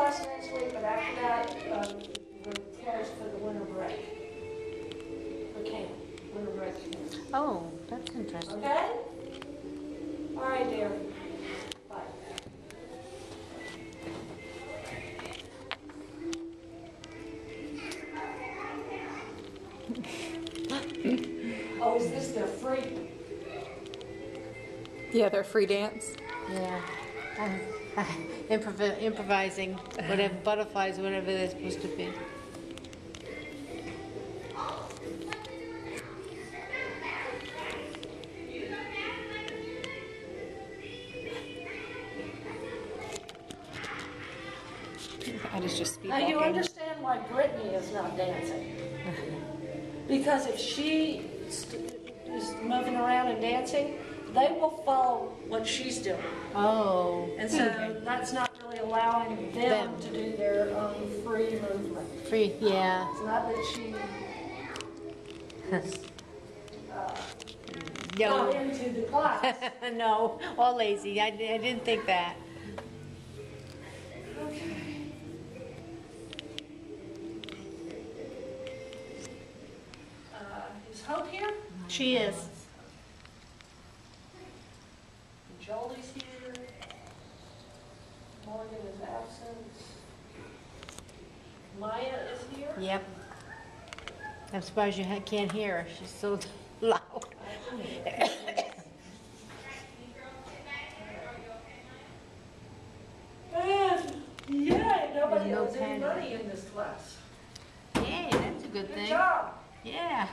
class next week, but after that, the closed for the winter break. For camp, winter break camp. Oh, that's interesting. Okay? All right, dear. Bye. Oh, is this their free? Yeah, their free dance. Yeah. Improvising, whatever, butterflies, whatever they're supposed to be. I just speed Now you walking. understand why Brittany is not dancing. Because if she is moving around and dancing, they will follow what she's doing. Oh. And so that's not really allowing them to do their own free movement. Free, yeah. It's not that she No. got into the class. No, all lazy. I didn't think that. Okay. Is Hope here? She is. Jolie's here. Morgan is absent. Maya is here. Yep. I'm surprised you can't hear her. She's so loud. And yay, nobody No owes any panic. money in this class. Yay, that's a good Good thing. job. Yeah.